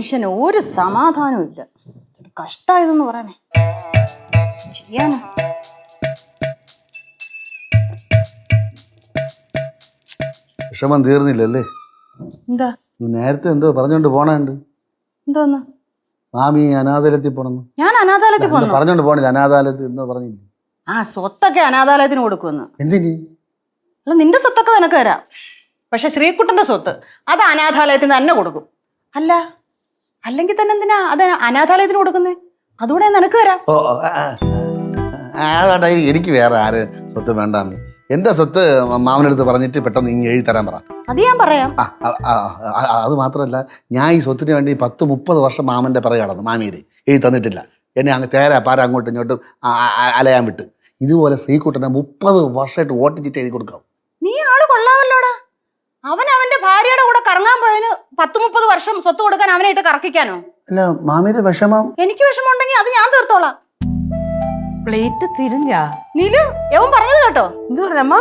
ഈശ്വരന് ഒരു സമാധാനവും ഇല്ല. കഷ്ടായതെന്ന് പറയണേ. ചെയ്യാനാ വിഷമം തീർന്നില്ലല്ലേ? എന്താ നേരത്തെ എന്തോ പറഞ്ഞോണ്ട് പോണുണ്ട്. എന്തോന്ന്? മാമി അനാഥാലയത്തിൽ പോണെന്ന്. ഞാൻ അനാഥാലയത്തിൽ പോന്നു പറഞ്ഞോണ്ട് പോണില്ല. അനാഥാലയത്തിൽ എന്തോ പറഞ്ഞില്ല. സ്വത്തൊക്കെ അനാഥാലയത്തിന് കൊടുക്കുമെന്ന്. എന്തിനി? അല്ല, നിന്റെ സ്വത്തൊക്കെ നിനക്ക് തരാം. പക്ഷെ ശ്രീകുട്ടന്റെ സ്വത്ത് അത് അനാഥാലയത്തിന് തന്നെ കൊടുക്കും. അല്ലെങ്കിൽ തന്നെ എന്തിനാ അത് അനാഥാലയത്തിന് കൊടുക്കുന്നേ? അതുകൂടെ നിനക്ക് തരാം. എനിക്ക് വേറെ ആര് സ്വത്ത് വേണ്ടാന്ന്. എന്റെ സ്വത്ത് മാമനടുത്ത് പറഞ്ഞിട്ട് പെട്ടെന്ന് ഇങ്ങനെ എഴുതി തരാൻ പറ. അത് ഞാൻ പറയാം. അത് മാത്രമല്ല, ഞാൻ ഈ സ്വത്തിന് വേണ്ടി 10-30 വർഷം മാമന്റെ പിറകെ കടന്നു. മാമിയെ എഴുതി തന്നിട്ടില്ല. എന്നെ അങ്ങ് തേരാ പാര അങ്ങോട്ടും ഇങ്ങോട്ടും അലയാൻ വിട്ട്. ഇതുപോലെ ശ്രീകുട്ടനെ 30 വർഷമായിട്ട് ഓട്ടിച്ചിട്ട് എഴുതി കൊടുക്കാം. നീ ആള് കൊള്ളാമല്ലോടാ. അവന്റെ ഭാര്യയുടെ കൂടെ കറങ്ങാൻ പോയതിന് 10-30 വർഷം സ്വത്ത് കൊടുക്കാൻ അവനായിട്ട് കറക്കിക്കാനോ? അല്ല, മാമിയുടെ വിഷമം എനിക്ക് വിഷമം ഉണ്ടെങ്കിൽ അത് ഞാൻ തീർത്തോളാം. പ്ലേറ്റ് തിരിഞ്ഞാ നീലു, യവൻ പറഞ്ഞത് കേട്ടോ? എന്ത് പറഞ്ഞമ്മ?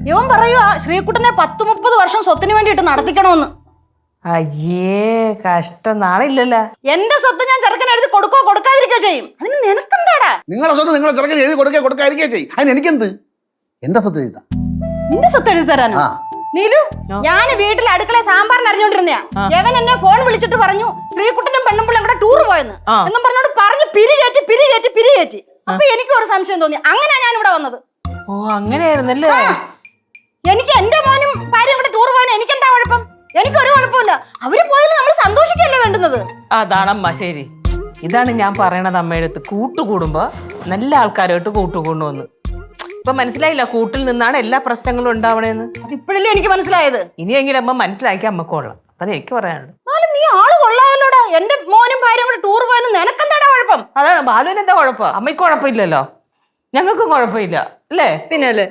യവൻ പറയുവാ ശ്രീകുട്ടനെ 10-30 വർഷം സ്വത്തിന് വേണ്ടിയിട്ട് നടത്തിക്കണോന്ന്. അയ്യേ, കഷ്ടം. നാളില്ലല്ലോ. എന്റെ സ്വത്ത് ഞാൻ ചെറുക്കനെ എഴുതി കൊടുക്കോ കൊടുക്കാതിരിക്കോ ചെയ്യും. അതിന് നിനക്കെന്താടാ? നിങ്ങളെ സ്വത്ത് നിങ്ങളെ ചെറുക്കൻ എഴുതി കൊടുക്കാതിരിക്കേ ചെയ്യും. അതിന് എനിക്കെന്ത്? എന്റെ സ്വത്ത് എഴുതാം. നിന്റെ സ്വത്ത് എഴുതി തരാനോ? നീലു, ഞാൻ വീട്ടിൽ അടുക്കള സാമ്പാറിന് അറിഞ്ഞോണ്ടിരുന്നയാ. യവൻ എന്നെ ഫോൺ വിളിച്ചിട്ട് പറഞ്ഞു ശ്രീകുട്ടനും പെണ്ണുമ്പിള്ളും കൂടെ ടൂർ പോയെന്ന് എന്നും പറഞ്ഞോണ്ട് പറഞ്ഞു പിരികേറ്റി. അപ്പൊ എനിക്ക് ഒരു സംശയം തോന്നി. അങ്ങനെയാ ഞാൻ ഇവിടെ വന്നത്. ഓ, അങ്ങനെയായിരുന്നല്ലേ? എനിക്ക് എന്റെ മോനും ഭാര്യയും കൂടെ ടൂർ പോയാൽ എനിക്കെന്താ കുഴപ്പം? എനിക്കൊരു കുഴപ്പമില്ല. അവര് പോയാലും നമ്മൾ സന്തോഷിക്കല്ലേ വേണ്ടുന്നത്. അതാണമ്മ, ശരി. ഇതാണ് ഞാൻ പറയണത് അമ്മയുടെ അടുത്ത്. കൂട്ടുകൂടുമ്പോ നല്ല ആൾക്കാരുമായിട്ട് കൂട്ടുകൂടുന്നു. ഇപ്പൊ മനസ്സിലായില്ല, കൂട്ടിൽ നിന്നാണ് എല്ലാ പ്രശ്നങ്ങളും ഉണ്ടാവണേന്ന്. അതിപ്പോഴല്ലേ എനിക്ക് മനസ്സിലായത്. ഇനിയെങ്കിലും അമ്മ മനസ്സിലാക്കി അമ്മക്ക് കൊള്ളാം. അതാണ് എനിക്ക് പറയാനുള്ളത്. നീ ആള് കൊള്ളാമല്ലോടാ. എന്റെ മോനും ഭാര്യയും കൂടെ ടൂർ പോയെന്ന് നിനക്കെന്താടാ കുഴപ്പം? അതാണ് ബാലുവിന് എന്താ കുഴപ്പം? അമ്മയ്ക്ക് കുഴപ്പമില്ലല്ലോ, ഞങ്ങൾക്കും കുഴപ്പമില്ല അല്ലേ? പിന്നല്ലേ.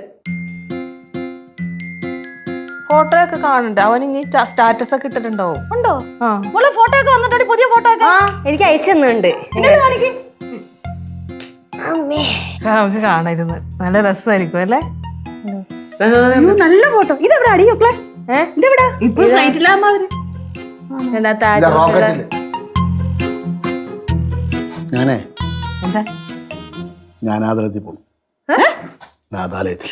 ഫോട്ടോ ഒക്കെ കാണുന്നുണ്ട്. അവൻ ഇനി സ്റ്റാറ്റസ് ഒക്കെ ഇട്ടിട്ടുണ്ടാവും. ഉണ്ടോ? മോളെ ഫോട്ടോ ഒക്കെ വന്നിട്ടോ? പുതിയ ഫോട്ടോ ഒക്കെ എനിക്ക് അയച്ചെന്നുണ്ട്. നമുക്ക് കാണരുന്ന്. നല്ല രസമായിരിക്കും അല്ലേ? നല്ല ഫോട്ടോ. ഇതെവിടെ അടിയോക്കളെ? ഇതെവിടാ? ഇപ്പൊ ഫ്ലൈറ്റിലാകുമ്പോ അവര് ഞാനേ എന്താ ഞാൻ അനാഥാലയത്തിൽ പോകും. അനാഥാലയത്തിൽ.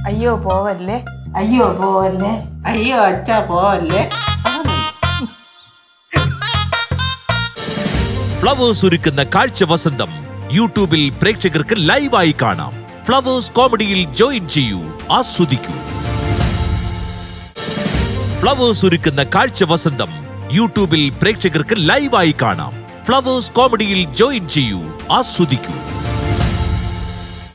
അയ്യോ പോവല്ലേ, അയ്യോ പോവല്ലേ, അയ്യോ അച്ഛാ പോവല്ലേ. ഫ്ലവേഴ്സ് ഒരുക്കുന്ന കാഴ്ച വസന്തം യൂട്യൂബിൽ പ്രേക്ഷകർക്ക് ലൈവായി കാണാം. ഫ്ലവേഴ്സ് കോമഡിയിൽ ജോയിൻ ചെയ്യൂ, ആസ്വദിക്കൂ. ഫ്ലവേഴ്സ് ഒരുക്കുന്ന കാഴ്ച വസന്തം യൂട്യൂബിൽ പ്രേക്ഷകർക്ക് ലൈവായി കാണാം. ഫ്ലവേഴ്സ് കോമഡിയിൽ ജോയിൻ ചെയ്യൂ, ആസ്വദിക്കൂ.